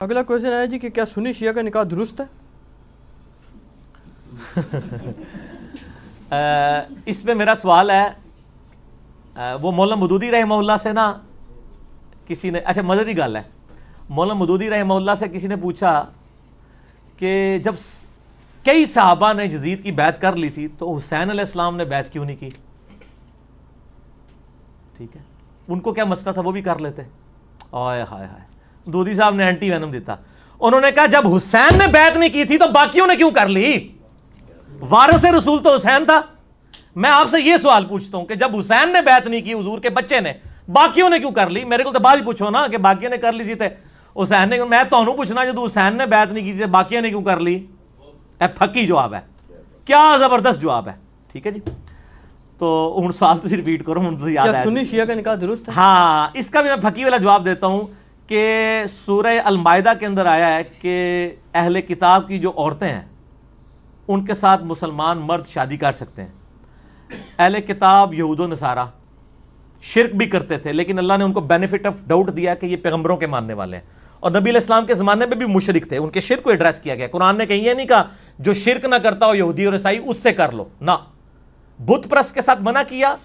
اگلا کوشچن ہے جی کہ کیا سنی شیعہ کا نکاح درست ہے؟ اس میں میرا سوال ہے، وہ مولانا مودودی رحمہ اللہ سے نا کسی نے، اچھا مددی گل ہے، مولانا مودودی رحمہ اللہ سے کسی نے پوچھا کہ جب کئی صحابہ نے یزید کی بیعت کر لی تھی تو حسین علیہ السلام نے بیعت کیوں نہیں کی؟ ٹھیک ہے، ان کو کیا مسئلہ تھا، وہ بھی کر لیتے۔ آئے ہائے ہائے، مودودی صاحب نے اینٹی وینم دیتا، انہوں نے کہا جب حسین نے بیعت نہیں کی تھی تو باقیوں نے کیوں کر لی؟ وارث رسول تو حسین تھا۔ میں آپ سے یہ سوال پوچھتا ہوں کہ جب حسین نے بیعت نہیں کی حضور کے بچے نے، باقیوں نے کیوں کر لی؟ میرے کو تو بعد ہی پوچھو نا کہ باقیوں نے کر لی سی تے حسین نے، میں تہنوں پوچھنا جو حسین نے بیعت نہیں کی تھی باقیوں نے کیوں کر لی؟ اے پھکی جواب ہے، کیا زبردست جواب ہے۔ ٹھیک ہے جی، تو ہوں سوال تو ریپیٹ کرو، ہوں تو یاد کیا ہے سنی شیعہ کا نکاح درست ہے؟ ہاں، اس کا بھی میں پھکی والا جواب دیتا ہوں کہ سورہ المائدہ کے اندر آیا ہے کہ اہل کتاب کی جو عورتیں ہیں ان کے ساتھ مسلمان مرد شادی کر سکتے ہیں۔ اہل کتاب یہود و نصارہ شرک بھی کرتے تھے، لیکن اللہ نے ان کو بینیفٹ آف ڈاؤٹ دیا کہ یہ پیغمبروں کے ماننے والے ہیں، اور نبی علیہ السلام کے زمانے میں بھی مشرک تھے، ان کے شرک کو ایڈریس کیا گیا۔ قرآن نے کہیں یہ نہیں کہا جو شرک نہ کرتا ہو یہودی اور عیسائی اس سے کر لو، نہ، بت پرست کے ساتھ منع کیا،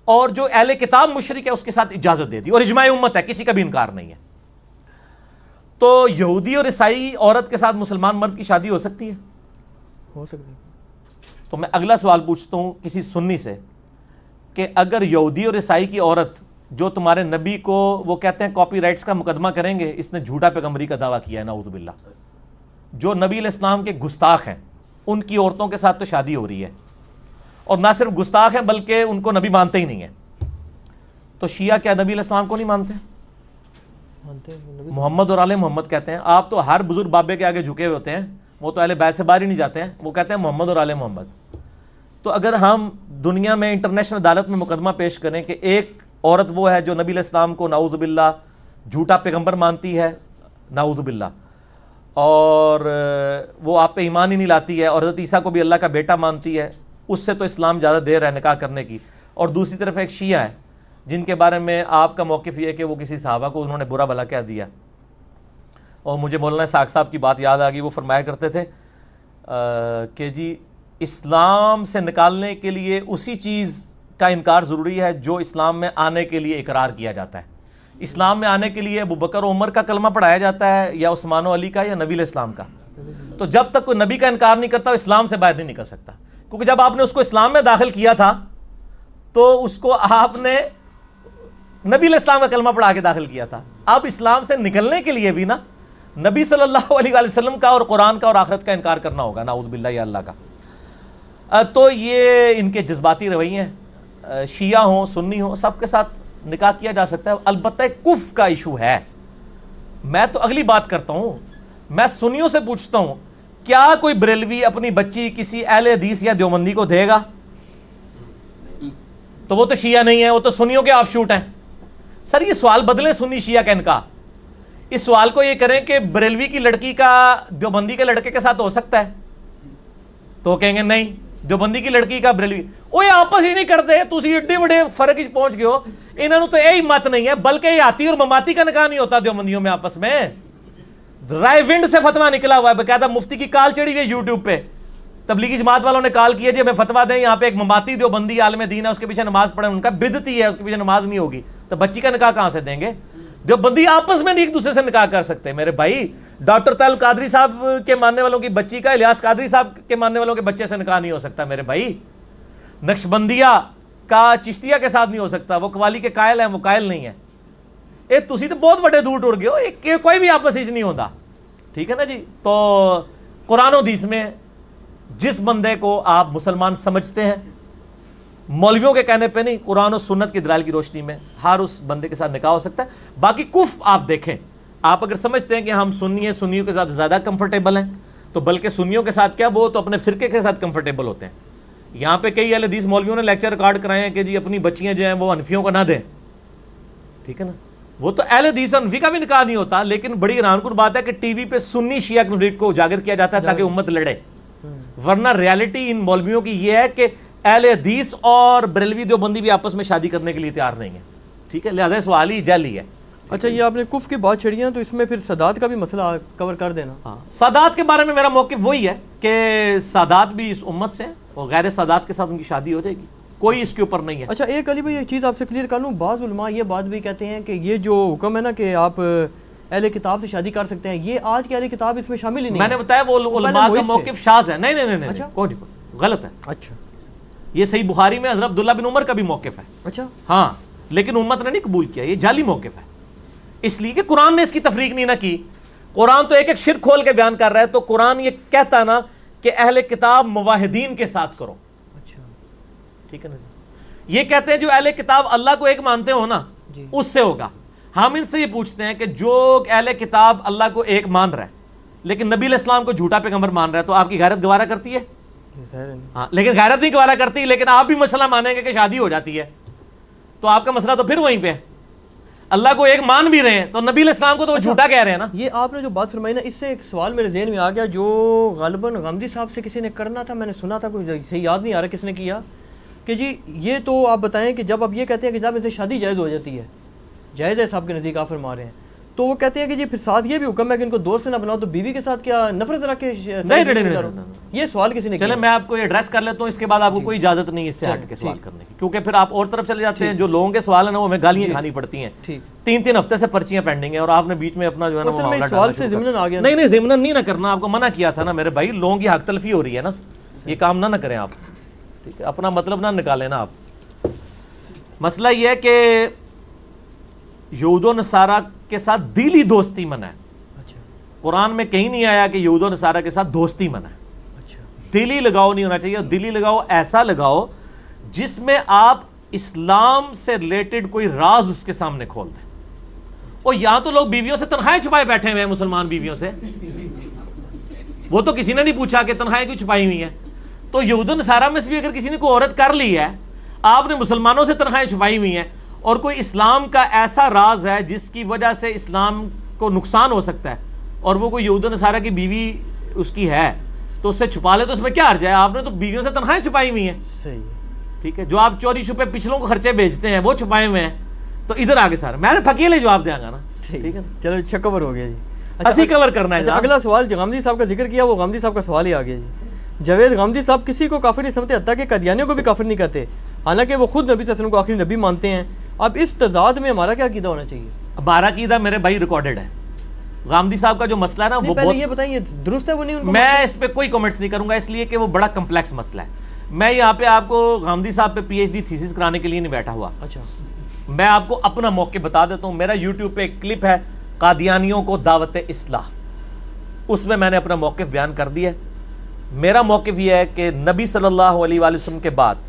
اور جو اہل کتاب مشرک ہے اس کے ساتھ اجازت دے دی، اور اجماع امت ہے، کسی کا بھی انکار نہیں ہے۔ تو یہودی اور عیسائی عورت کے ساتھ مسلمان مرد کی شادی ہو سکتی ہے؟ ہو سکتی ہے۔ تو میں اگلا سوال پوچھتا ہوں کسی سنی سے کہ اگر یہودی اور عیسائی کی عورت جو تمہارے نبی کو وہ کہتے ہیں کاپی رائٹس کا مقدمہ کریں گے، اس نے جھوٹا پیغمبری کا دعویٰ کیا ہے، نعوذ باللہ، جو نبی علیہ السلام کے گستاخ ہیں ان کی عورتوں کے ساتھ تو شادی ہو رہی ہے، اور نہ صرف گستاخ ہیں بلکہ ان کو نبی مانتے ہی نہیں ہیں، تو شیعہ کیا نبی علیہ السلام کو نہیں مانتے؟ محمد اور آل محمد کہتے ہیں۔ آپ تو ہر بزرگ بابے کے آگے جھکے ہوئے ہوتے ہیں، وہ تو اہل بیت سے باہر ہی نہیں جاتے ہیں، وہ کہتے ہیں محمد اور آل محمد۔ تو اگر ہم دنیا میں انٹرنیشنل عدالت میں مقدمہ پیش کریں کہ ایک عورت وہ ہے جو نبی علیہ السلام کو نعوذ باللہ جھوٹا پیغمبر مانتی ہے، نعوذ باللہ، اور وہ آپ پہ ایمان ہی نہیں لاتی ہے، اور حضرت عیسیٰ کو بھی اللہ کا بیٹا مانتی ہے، اس سے تو اسلام زیادہ دیر ہے نکاح کرنے کی، اور دوسری طرف ایک شیعہ ہے جن کے بارے میں آپ کا موقف یہ ہے کہ وہ کسی صحابہ کو انہوں نے برا بھلا کہہ دیا۔ اور مجھے مولانا اسحاق صاحب کی بات یاد آ گئی، وہ فرمایا کرتے تھے کہ جی اسلام سے نکالنے کے لیے اسی چیز کا انکار ضروری ہے جو اسلام میں آنے کے لیے اقرار کیا جاتا ہے۔ اسلام میں آنے کے لیے ابو بکر و عمر کا کلمہ پڑھایا جاتا ہے، یا عثمان و علی کا، یا نبی علیہ السلام کا۔ تو جب تک کوئی نبی کا انکار نہیں کرتا وہ اسلام سے باہر نہیں نکل سکتا، کیونکہ جب آپ نے اس کو اسلام میں داخل کیا تھا تو اس کو آپ نے نبی علیہ السلام کا کلمہ پڑھا کے داخل کیا تھا۔ اب اسلام سے نکلنے کے لیے بھی نا نبی صلی اللہ علیہ وآلہ وسلم کا اور قرآن کا اور آخرت کا انکار کرنا ہوگا، نعوذ باللہ یا اللہ کا۔ تو یہ ان کے جذباتی رویے ہیں، شیعہ ہوں سنی ہوں سب کے ساتھ نکاح کیا جا سکتا ہے، البتہ کفر کا ایشو ہے۔ میں تو اگلی بات کرتا ہوں، میں سنیوں سے پوچھتا ہوں کیا کوئی بریلوی اپنی بچی کسی اہل حدیث یا دیوبندی کو دے گا؟ تو وہ تو شیعہ نہیں ہے، وہ تو سنیوں کے آف شوٹ ہیں۔ سر یہ سوال بدلیں سنی شیعہ کا انکاح، اس سوال کو یہ کریں کہ بریلوی کی لڑکی کا دیوبندی کے لڑکے کے ساتھ ہو سکتا ہے، تو کہیں گے نہیں، دیوبندی کی لڑکی کا بریلوی، وہ آپس ہی نہیں کرتے، تسی ایڈے بڑے فرق ہی پہنچ گئے ہو، انہوں تو یہی مت نہیں ہے، بلکہ یہ آتی اور مماتی کا نکاح نہیں ہوتا دیوبندیوں میں آپس میں۔ رائے ونڈ سے فتویٰ نکلا ہوا ہے، باقاعدہ مفتی کی کال چڑھی ہوئی ہے یوٹیوب پہ، تبلیغی جماعت والوں نے کال کیا جی ہمیں فتویٰ دیں، یہاں پہ ایک مماتی دیوبندی عالم دین ہے، اس کے پیچھے نماز پڑھیں، ان کا بدعتی ہے، اس کے پیچھے نماز نہیں ہوگی، تو بچی کا نکاح کہاں سے دیں گے؟ دیوبندی آپس میں نہیں ایک دوسرے سے نکاح کر سکتے میرے بھائی۔ ڈاکٹر طاہر قادری صاحب کے ماننے والوں کی بچی کا الیاس قادری صاحب کے ماننے والوں کے بچے سے نکاح نہیں ہو سکتا میرے بھائی۔ نقشبندیہ کا چشتیہ کے ساتھ نہیں ہو سکتا، وہ قوالی کے قائل ہیں، وہ قائل نہیں ہے۔ اے تسی تو بہت بڑے دور ٹر گئے ہو، کوئی بھی آپس ہی نہیں ہوتا، ٹھیک ہے نا جی۔ تو قرآن و حدیث میں جس بندے کو آپ مسلمان سمجھتے ہیں، مولویوں کے کہنے پہ نہیں، قرآن و سنت کی دلائل کی روشنی میں ہر اس بندے کے ساتھ نکاح ہو سکتا ہے۔ باقی کفر آپ دیکھیں، آپ اگر سمجھتے ہیں کہ ہم سنی ہیں، سنیوں کے ساتھ زیادہ کمفرٹیبل ہیں، تو بلکہ سنیوں کے ساتھ کیا وہ تو اپنے فرقے کے ساتھ کمفرٹیبل ہوتے ہیں۔ یہاں پہ کئی اہل حدیث مولویوں نے لیکچر ریکارڈ کرائے ہیں کہ جی اپنی بچیاں جو ہیں وہ حنفیوں کو نہ دیں، ٹھیک ہے نا۔ وہ تو اہل حدیث حنفی کا بھی نکاح نہیں ہوتا، لیکن بڑی حیران کن بات ہے کہ ٹی وی پہ سنی شیعہ کنفلکٹ کو اجاگر کیا جاتا ہے تاکہ امت لڑے، ورنہ ریالٹی ان مولویوں کی یہ ہے کہ اہل حدیث اور بریلوی دیوبندی بھی آپس میں شادی کرنے کے لیے تیار نہیں ہے، ٹھیک ہے، لہذا سوال ہی جعلی ہے۔ اچھا یہ آپ نے کف کی بات چھڑی ہے تو اس میں پھر سادات کا بھی مسئلہ کور کر دینا. ہاں سادات کے بارے میں میرا موقف وہی ہے کہ سادات بھی اس امت سے ہیں اور غیر سادات کے ساتھ ان کی شادی ہو جائے گی, کوئی اس کے اوپر نہیں ہے. اچھا ایک علی بھائی ایک چیز آپ سے کلیئر کر لوں, بعض علماء یہ بات بھی کہتے ہیں کہ یہ جو حکم ہے نا کہ آپ اہل کتاب سے شادی کر سکتے ہیں, یہ آج کے اہل کتاب اس میں شامل ہی نہیں. میں نے بتایا وہ علماء کا موقف شاذ ہے. نہیں کوئی غلط ہے. اچھا یہ صحیح بخاری میں حضرت عبداللہ بن عمر کا بھی موقف ہے. اچھا ہاں لیکن امت نے نہیں قبول کیا, یہ جعلی موقف ہے. اس لیے کہ قرآن نے اس کی تفریق نہیں نہ کی. قرآن تو ایک ایک شرک کھول کے بیان کر رہا ہے, تو قرآن یہ کہتا ہے نا کہ اہل کتاب موحدین کے ساتھ کرو. اچھا ٹھیک ہے نا. یہ کہتے ہیں جو اہل کتاب اللہ کو ایک مانتے ہو نا اس سے ہوگا. ہم ان سے یہ پوچھتے ہیں کہ جو اہل کتاب اللہ کو ایک مان رہا ہے لیکن نبی علیہ السلام کو جھوٹا پیغمبر مان رہا ہے, تو آپ کی غیرت گوارا کرتی ہے؟ ہاں لیکن غیرت نہیں گوارا کرتی, لیکن آپ بھی مسئلہ مانیں گے کہ شادی ہو جاتی ہے, تو آپ کا مسئلہ تو پھر وہیں پہ ہے. اللہ کو ایک مان بھی رہے ہیں تو نبی علیہ السلام کو تو وہ جھوٹا کہہ رہے ہیں نا. یہ آپ نے جو بات فرمائی نا, اس سے ایک سوال میرے ذہن میں آ گیا جو غالباً غامدی صاحب سے کسی نے کرنا تھا, میں نے سنا تھا, کوئی صحیح یاد نہیں آ رہا کس نے کیا, کہ جی یہ تو آپ بتائیں کہ جب آپ یہ کہتے ہیں کہ جب ان سے شادی جائز ہو جاتی ہے, جائز ہے صاحب کے نزدیک آپ فرما رہے ہیں, تو وہ کہتے ہیں کہ جی پھر ساتھ یہ بھی حکم ہے کہ ان کو دوست نہ بناؤ, تو بیوی کے ساتھ کیا نفرت رکھ کے نہیں. یہ سوال کسی نے کیا. چلے میں آپ کو یہ ایڈریس کر لیتا ہوں, اس کے بعد آپ کو کوئی اجازت نہیں اس سے ہٹ کے سوال کرنے کی, کیونکہ پھر آپ اور طرف چلے جاتے ہیں. جو لوگوں کے سوال ہیں نا وہ ہمیں گالیاں کھانی پڑتی ہیں. 3 ہفتے سے پرچیاں پینڈنگ ہیں اور آپ نے بیچ میں اپنا جو ہے نا وہ معاملہ سوال سے ضمن آ گیا. نہیں ضمن نہیں نہ کرنا, آپ کو منع کیا تھا نا میرے بھائی, لوگوں کی حق تلفی ہو رہی ہے نا, یہ کام نہ کریں آپ. ٹھیک ہے, اپنا مطلب نہ نکالیں نا آپ. مسئلہ یہ ہے کہ یہود و نصارہ کے ساتھ دلی دوستی منع ہے. قرآن میں کہیں نہیں آیا کہ یہود و نصارہ کے ساتھ دوستی منع ہے. دلی لگاؤ نہیں ہونا چاہیے, دلی لگاؤ ایسا لگاؤ جس میں آپ اسلام سے ریلیٹڈ کوئی راز اس کے سامنے کھول دیں. اور یہاں تو لوگ بیویوں سے تنخواہیں چھپائے بیٹھے ہوئے ہیں, مسلمان بیویوں سے, وہ تو کسی نے نہیں پوچھا کہ تنخواہیں کیوں چھپائی ہوئی ہیں. تو یہود و نصارہ میں سے بھی اگر کسی نے کوئی عورت کر لی ہے, آپ نے مسلمانوں سے تنخواہیں چھپائی ہوئی ہیں, اور کوئی اسلام کا ایسا راز ہے جس کی وجہ سے اسلام کو نقصان ہو سکتا ہے, اور وہ کوئی یہود و نصارہ کی بیوی اس کی ہے, تو اس سے چھپا لے, تو اس میں کیا حرج ہے؟ آپ نے تو بیویوں سے تنخواہیں چھپائی ہوئی ہیں. صحیح ٹھیک ہے, جو آپ چوری چھپے پچھلوں کو خرچے بھیجتے ہیں وہ چھپائے ہوئے ہیں. تو ادھر آگے سارا میں نے پھکیلے جواب دیا گا نا. ٹھیک ہے, چلو اچھا کور ہو گیا جی. اسی کور کرنا ہے. اگلا سوال جو غامدی صاحب کا ذکر کیا وہ غامدی صاحب کا سوال ہی آ گیا جی. جاوید غامدی صاحب کسی کو کافر نہیں سمجھتے, حتیٰ کہ قادیانیوں کو بھی کافر نہیں کہتے, حالانکہ وہ خود نبی صلی اللہ علیہ وسلم کو آخری نبی مانتے ہیں. اب اس تضاد میں ہمارا کیا عقیدہ ہونا چاہیے؟ ہمارا عقیدہ میرے بھائی ریکارڈڈ ہے. غامدی صاحب کا جو مسئلہ ہے نا وہ پہلے یہ بتائیں یہ درست ہے وہ نہیں؟ میں اس پہ کوئی کمنٹس نہیں کروں گا, اس لیے کہ وہ بڑا کمپلیکس مسئلہ ہے. میں یہاں پہ آپ کو غامدی صاحب پہ PhD تھیسس کرانے کے لیے نہیں بیٹھا ہوا. اچھا میں آپ کو اپنا موقع بتا دیتا ہوں. میرا یوٹیوب پہ ایک کلپ ہے قادیانیوں کو دعوت اصلاح, اس میں میں نے اپنا موقف بیان کر دیا ہے. میرا موقف یہ ہے کہ نبی صلی اللہ علیہ وآلہ وسلم کے بعد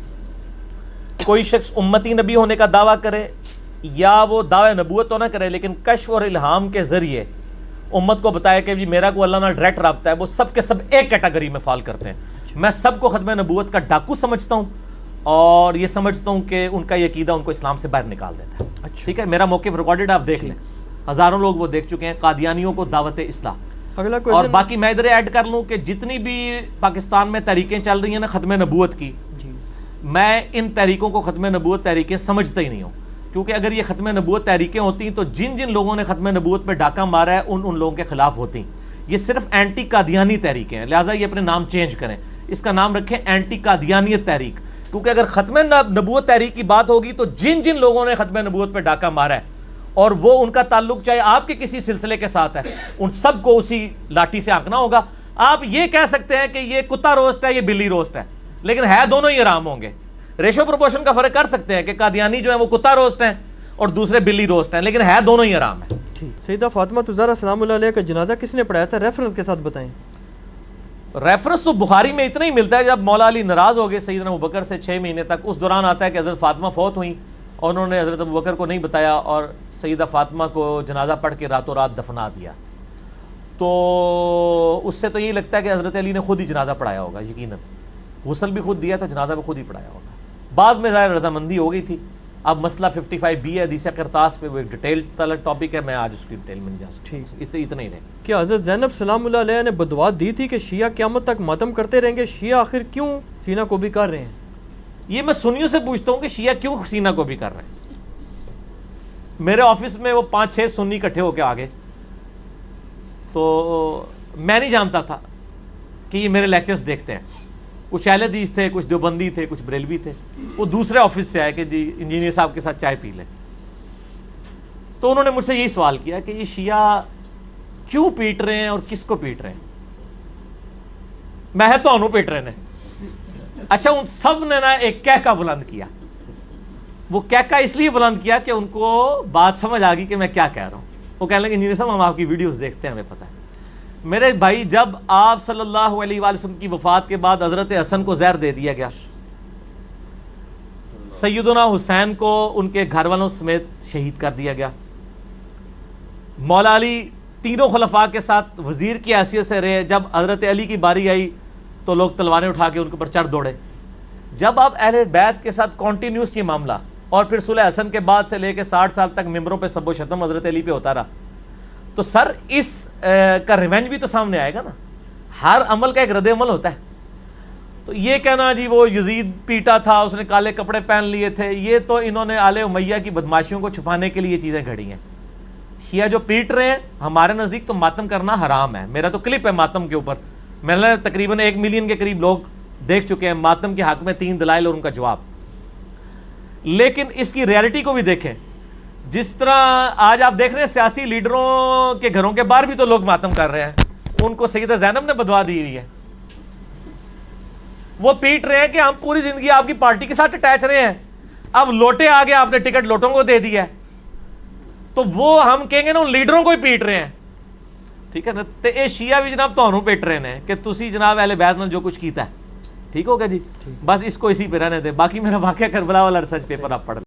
کوئی شخص امتی نبی ہونے کا دعویٰ کرے یا وہ دعوی نبوت تو نہ کرے, لیکن کشف اور الہام کے ذریعے امت کو بتائے کہ میرا کو اللہ نہ ڈائریکٹ رابطہ ہے, وہ سب کے سب ایک کیٹیگری میں فال کرتے ہیں. میں سب کو ختم نبوت کا ڈاکو سمجھتا ہوں, اور یہ سمجھتا ہوں کہ ان کا یہ عقیدہ ان کو اسلام سے باہر نکال دیتا ہے. ٹھیک ہے, میرا موقف ریکارڈڈ آپ دیکھ لیں, ہزاروں لوگ وہ دیکھ چکے ہیں. قادیانیوں کو دعوت اصلاح. اور باقی میں ادھر ایڈ کر لوں کہ جتنی بھی پاکستان میں تحریکیں چل رہی ہیں نا ختم نبوت کی, میں ان تحریکوں کو ختم نبوت تحریکیں سمجھتا ہی نہیں ہوں, کیونکہ اگر یہ ختم نبوت تحریکیں ہوتی تو جن جن لوگوں نے ختم نبوت پہ ڈاکہ مارا ہے ان لوگوں کے خلاف ہوتی. یہ صرف اینٹی قادیانی تحریکیں ہیں, لہٰذا یہ اپنے نام چینج کریں, اس کا نام رکھیں اینٹی قادیانیت تحریک, کیونکہ اگر ختم نبوت تحریک کی بات ہوگی تو جن جن لوگوں نے ختم نبوت پہ ڈاکہ مارا ہے اور وہ ان کا تعلق چاہے آپ کے کسی سلسلے کے ساتھ ہے, ان سب کو اسی لاٹھی سے آنکنا ہوگا. آپ یہ کہہ سکتے ہیں کہ یہ کتا روسٹ ہے, یہ بلی روسٹ ہے, لیکن ہے دونوں ہی حرام ہوں گے. ریشو پروپورشن کا فرق کر سکتے ہیں کہ قادیانی جو ہے وہ کتا روسٹ ہیں اور دوسرے بلی روسٹ ہیں, لیکن ہے دونوں ہی حرام ہیں. سیدہ فاطمہ الزہرا سلام اللہ علیہ کا جنازہ کس نے پڑھایا تھا؟ ریفرنس کے ساتھ بتائیں. ریفرنس تو بخاری میں اتنا ہی ملتا ہے, جب مولا علی ناراض ہو گئے سیدنا ابوبکر سے 6 مہینے تک, اس دوران آتا ہے کہ حضرت فاطمہ فوت ہوئیں اور انہوں نے حضرت ابوبکر کو نہیں بتایا اور سیدہ فاطمہ کو جنازہ پڑھ کے راتوں رات دفنا دیا. تو اس سے تو یہی لگتا ہے کہ حضرت علی نے خود ہی جنازہ پڑھایا ہوگا, یقیناً غسل بھی خود دیا تو جنازہ بھی خود ہی پڑھایا ہوگا. بعد میں ظاہر رضامندی ہو گئی تھی. اب مسئلہ 55B ہے حدیث کرتاس پہ, وہ ایک ڈیٹیل طلب ٹاپک ہے, میں آج اس کی ڈیٹیل میں نہیں جا سکتا, اتنا ہی رہے. کیا حضرت زینب سلام اللہ علیہ نے بدعا دی تھی کہ شیعہ قیامت تک ماتم کرتے رہیں گے, شیعہ آخر کیوں سینہ کو بھی کر رہے ہیں؟ یہ میں سنیوں سے پوچھتا ہوں کہ شیعہ کیوں سینہ کو بھی کر رہے ہیں. میرے آفس میں وہ 5-6 سنی اکٹھے ہو کے آگے, تو میں نہیں جانتا تھا کہ یہ میرے لیکچرز دیکھتے ہیں. کچھ اہل حدیث تھے, کچھ دیوبندی تھے, کچھ بریلوی تھے. وہ دوسرے آفس سے آئے کہ جی انجینئر صاحب کے ساتھ چائے پی لیں. تو انہوں نے مجھ سے یہی سوال کیا کہ یہ شیعہ کیوں پیٹ رہے ہیں اور کس کو پیٹ رہے ہیں. میں ہے تو انہوں پیٹ رہے ہیں. اچھا, ان سب نے نا ایک کہکا بلند کیا. وہ کہکا اس لیے بلند کیا کہ ان کو بات سمجھ آ گئی کہ میں کیا کہہ رہا ہوں. وہ کہنے لگے انجینئر صاحب ہم آپ کی ویڈیوز دیکھتے ہیں, ہمیں پتہ ہے. میرے بھائی, جب آپ صلی اللہ علیہ وآلہ وسلم کی وفات کے بعد حضرت حسن کو زہر دے دیا گیا, سیدنا حسین کو ان کے گھر والوں سمیت شہید کر دیا گیا, مولا علی تینوں خلفاء کے ساتھ وزیر کی حیثیت سے رہے, جب حضرت علی کی باری آئی تو لوگ تلواریں اٹھا کے ان کے اوپر چڑھ دوڑے. جب آپ اہل بیت کے ساتھ کنٹینیوس یہ معاملہ, اور پھر صلح حسن کے بعد سے لے کے 60 سال تک ممبروں پہ سب و شتم حضرت علی پہ ہوتا رہا, تو سر اس کا ریونج بھی تو سامنے آئے گا نا. ہر عمل کا ایک رد عمل ہوتا ہے. تو یہ کہنا جی وہ یزید پیٹا تھا, اس نے کالے کپڑے پہن لیے تھے, یہ تو انہوں نے آل امیہ کی بدماشیوں کو چھپانے کے لیے یہ چیزیں گھڑی ہیں. شیعہ جو پیٹ رہے ہیں, ہمارے نزدیک تو ماتم کرنا حرام ہے. میرا تو کلپ ہے ماتم کے اوپر, میں نے تقریباً 1 ملین کے قریب لوگ دیکھ چکے ہیں. ماتم کے حق میں 3 دلائل اور ان کا جواب. لیکن اس کی ریالٹی کو بھی دیکھیں. جس طرح آج آپ دیکھ رہے ہیں سیاسی لیڈروں کے گھروں کے باہر بھی تو لوگ ماتم کر رہے ہیں. ان کو سیدہ زینب نے بدوا دی ہوئی ہے. وہ پیٹ رہے ہیں کہ ہم پوری زندگی آپ کی پارٹی کے ساتھ اٹیچ رہے ہیں, اب لوٹے آ گیا, آپ نے ٹکٹ لوٹوں کو دے دیا ہے, تو وہ ہم کہیں گے نا ان لیڈروں کو ہی پیٹ رہے ہیں. ٹھیک ہے نا. تو یہ شیعہ بھی جناب تہنوں پیٹ رہے ہیں کہ تسی جناب اہل بیت نے جو کچھ کیتا ہے. ٹھیک ہوگا جی, بس اس کو اسی پہ رہنے دے. باقی میرا واقعہ کربلا والا ریسرچ پیپر آپ پڑھ لیں.